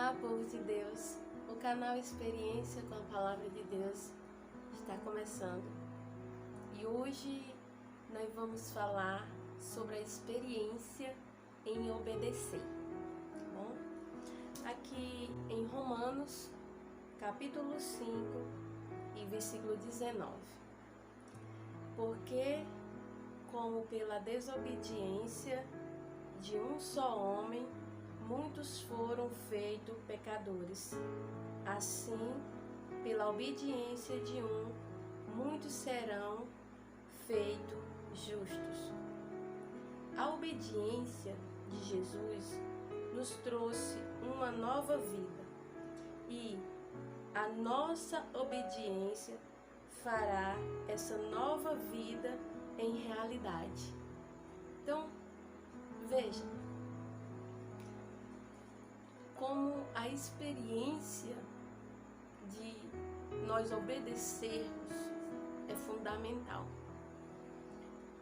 Olá, povo de Deus! O canal Experiência com a Palavra de Deus está começando e hoje nós vamos falar sobre a experiência em obedecer, tá bom? Aqui em Romanos, capítulo 5 e versículo 19. Porque, como pela desobediência de um só homem, muitos foram feitos pecadores, assim, pela obediência de um, muitos serão feitos justos. A obediência de Jesus nos trouxe uma nova vida e a nossa obediência fará essa nova vida em realidade. Então, veja como a experiência de nós obedecermos é fundamental.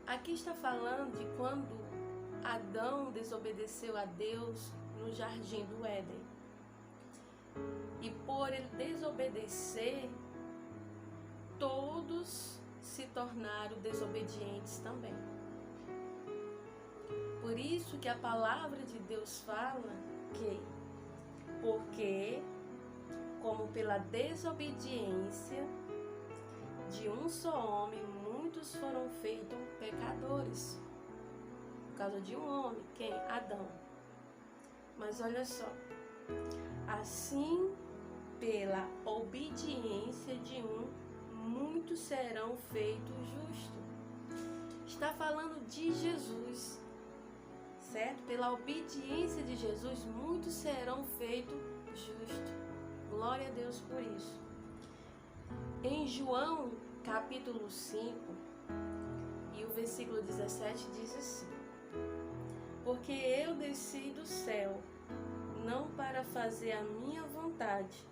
Aqui está falando de quando Adão desobedeceu a Deus no jardim do Éden. E por ele desobedecer, todos se tornaram desobedientes também. Por isso que a palavra de Deus fala que porque, como pela desobediência de um só homem, muitos foram feitos pecadores. Por causa de um homem, quem? Adão. Mas olha só, assim, pela obediência de um, muitos serão feitos justos. Está falando de Jesus. Certo? Pela obediência de Jesus, muitos serão feitos justos. Glória a Deus por isso. Em João, capítulo 5, e o versículo 17 diz assim: porque eu desci do céu, não para fazer a minha vontade,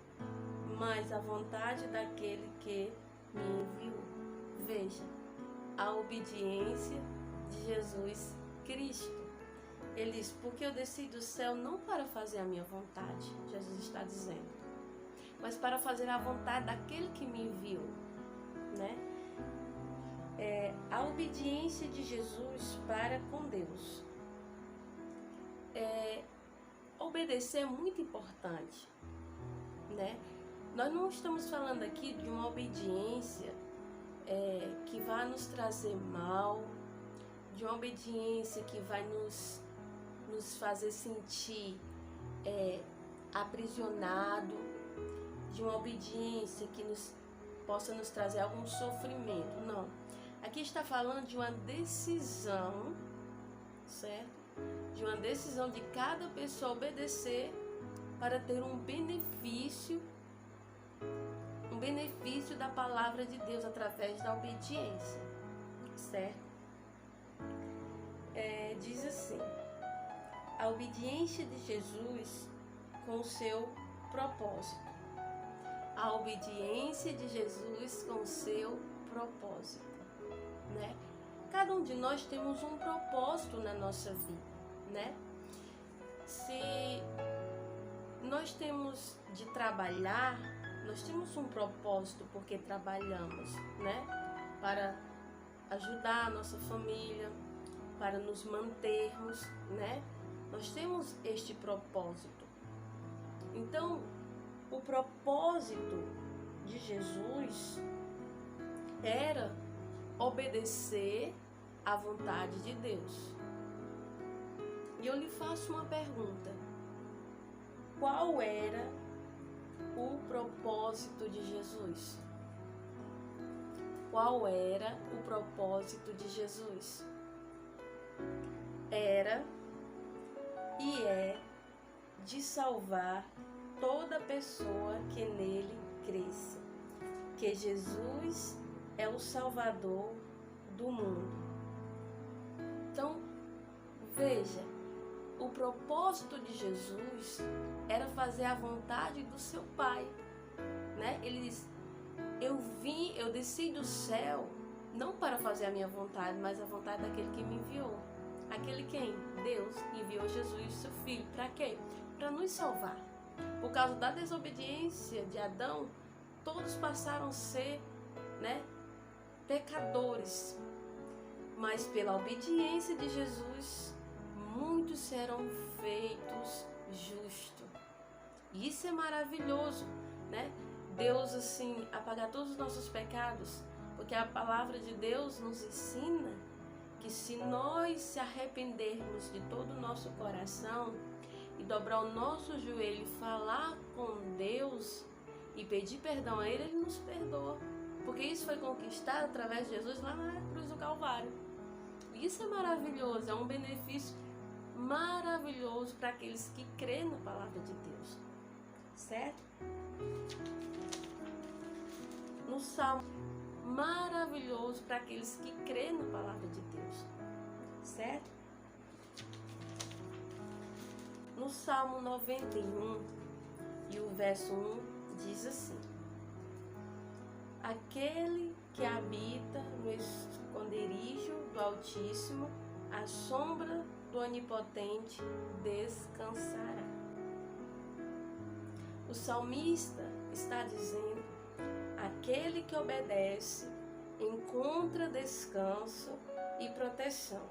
mas a vontade daquele que me enviou. Veja, a obediência de Jesus Cristo. Ele diz, porque eu desci do céu não para fazer a minha vontade, Jesus está dizendo, mas para fazer a vontade daquele que me enviou, né? A obediência de Jesus para com Deus. Obedecer é muito importante, né? Nós não estamos falando aqui de uma obediência que vai nos trazer mal, de uma obediência que vai nos fazer sentir aprisionado, de uma obediência que possa nos trazer algum sofrimento. Não. Aqui está falando de uma decisão, certo? De uma decisão de cada pessoa obedecer para ter um benefício da palavra de Deus através da obediência, certo? Diz assim: a obediência de Jesus com o seu propósito. A obediência de Jesus com o seu propósito, né? Cada um de nós temos um propósito na nossa vida, né? Se nós temos de trabalhar, nós temos um propósito porque trabalhamos, né? Para ajudar a nossa família, para nos mantermos, né? Nós temos este propósito. Então, o propósito de Jesus era obedecer à vontade de Deus. E eu lhe faço uma pergunta: qual era o propósito de Jesus? Qual era o propósito de Jesus? Era e é de salvar toda pessoa que nele cresça, que Jesus é o Salvador do mundo. Então, veja, o propósito de Jesus era fazer a vontade do seu Pai, né? Ele diz, eu desci do céu não para fazer a minha vontade, mas a vontade daquele que me enviou. Aquele quem? Deus enviou Jesus, seu Filho. Para quê? Para nos salvar. Por causa da desobediência de Adão, todos passaram a ser, pecadores. Mas pela obediência de Jesus, muitos serão feitos justos. E isso é maravilhoso, Deus, assim, apagar todos os nossos pecados, porque a palavra de Deus nos ensina que se nós se arrependermos de todo o nosso coração e dobrar o nosso joelho e falar com Deus e pedir perdão a Ele, Ele nos perdoa. Porque isso foi conquistado através de Jesus lá na cruz do Calvário. E isso é maravilhoso, é um benefício maravilhoso para aqueles que creem na palavra de Deus. Certo? No Salmo, maravilhoso para aqueles que creem na palavra de Deus. Certo? No Salmo 91 e o verso 1 diz assim: aquele que habita no esconderijo do Altíssimo, à sombra do Onipotente descansará. O salmista está dizendo: aquele que obedece encontra descanso e proteção.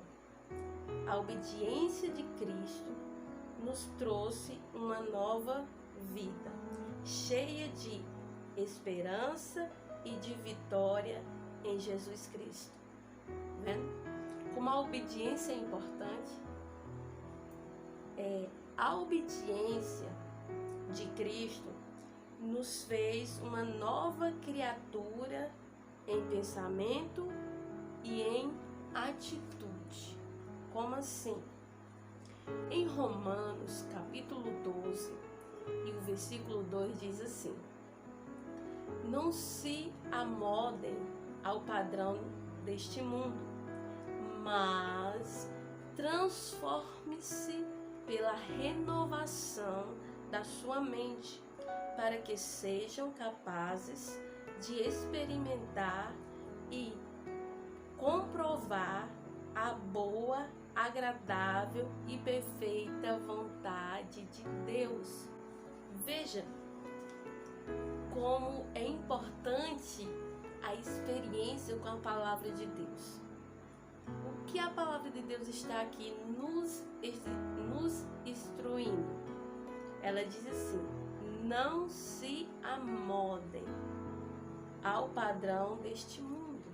A obediência de Cristo nos trouxe uma nova vida, cheia de esperança e de vitória em Jesus Cristo. Como a obediência é importante, a obediência de Cristo nos fez uma nova criatura em pensamento e em atitude. Como assim? Em Romanos, capítulo 12, e o versículo 2 diz assim: não se amodem ao padrão deste mundo, mas transforme-se pela renovação da sua mente, para que sejam capazes de experimentar e comprovar a boa, agradável e perfeita vontade de Deus. Veja como é importante a experiência com a palavra de Deus. O que a palavra de Deus está aqui nos instruindo? Ela diz assim: não se amodem ao padrão deste mundo.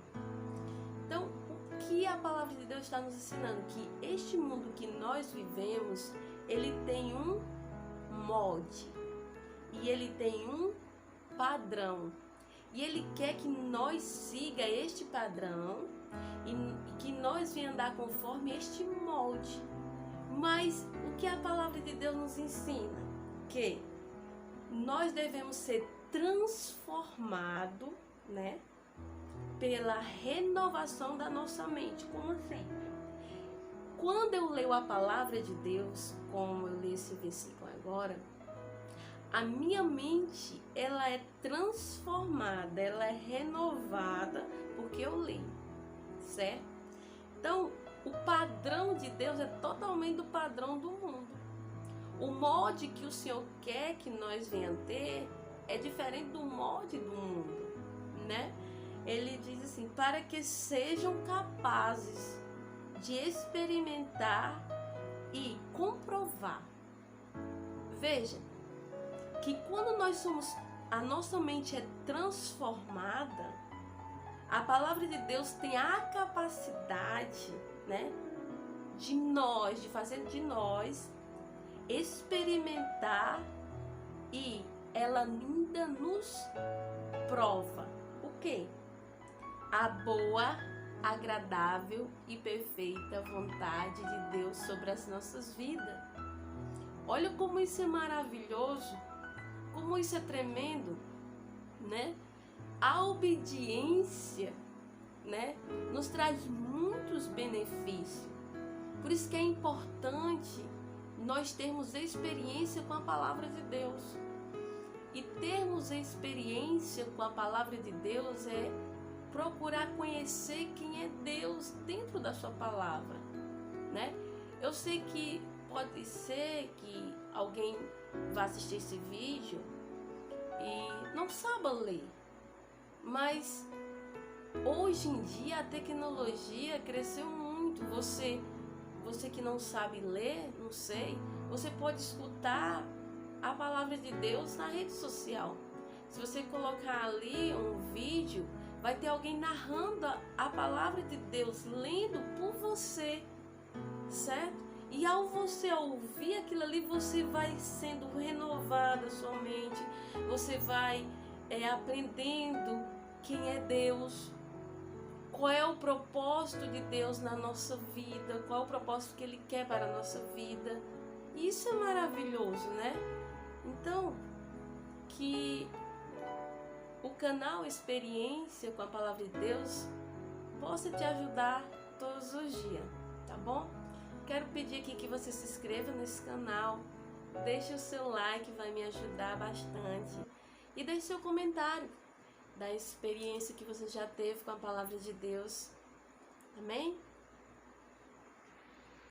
Então, o que a palavra de Deus está nos ensinando? Que este mundo que nós vivemos, ele tem um molde e ele tem um padrão. E ele quer que nós siga este padrão e que nós venhamos andar conforme este molde. Mas o que a palavra de Deus nos ensina? Que nós devemos ser transformados, pela renovação da nossa mente. Como assim? Quando eu leio a palavra de Deus, como eu leio esse versículo agora, a minha mente, ela é transformada, ela é renovada porque eu leio, certo? Então, o padrão de Deus é totalmente do padrão do mundo. O molde que o Senhor quer que nós venhamos ter é diferente do molde do mundo, Ele diz assim: para que sejam capazes de experimentar e comprovar. Veja que quando a nossa mente é transformada, a palavra de Deus tem a capacidade, de fazer de nós experimentar, e ela ainda nos prova o quê? A boa, agradável e perfeita vontade de Deus sobre as nossas vidas. Olha como isso é maravilhoso, como isso é tremendo, A obediência, nos traz muitos benefícios. Por isso que é importante nós termos experiência com a palavra de Deus. E termos experiência com a palavra de Deus é procurar conhecer quem é Deus dentro da sua palavra, Eu sei que pode ser que alguém vai assistir esse vídeo e não sabe ler. Mas hoje em dia a tecnologia cresceu muito. Você que não sabe ler, não sei, você pode escutar a palavra de Deus na rede social. Se você colocar ali um vídeo, vai ter alguém narrando a palavra de Deus, lendo por você, certo? E ao você ouvir aquilo ali, você vai sendo renovada sua mente, você vai aprendendo quem é Deus, qual é o propósito de Deus na nossa vida, qual é o propósito que Ele quer para a nossa vida. Isso é maravilhoso, né? Então, que o canal Experiência com a Palavra de Deus possa te ajudar todos os dias, tá bom? Quero pedir aqui que você se inscreva nesse canal, deixe o seu like, vai me ajudar bastante, e deixe seu comentário da experiência que você já teve com a Palavra de Deus. Amém?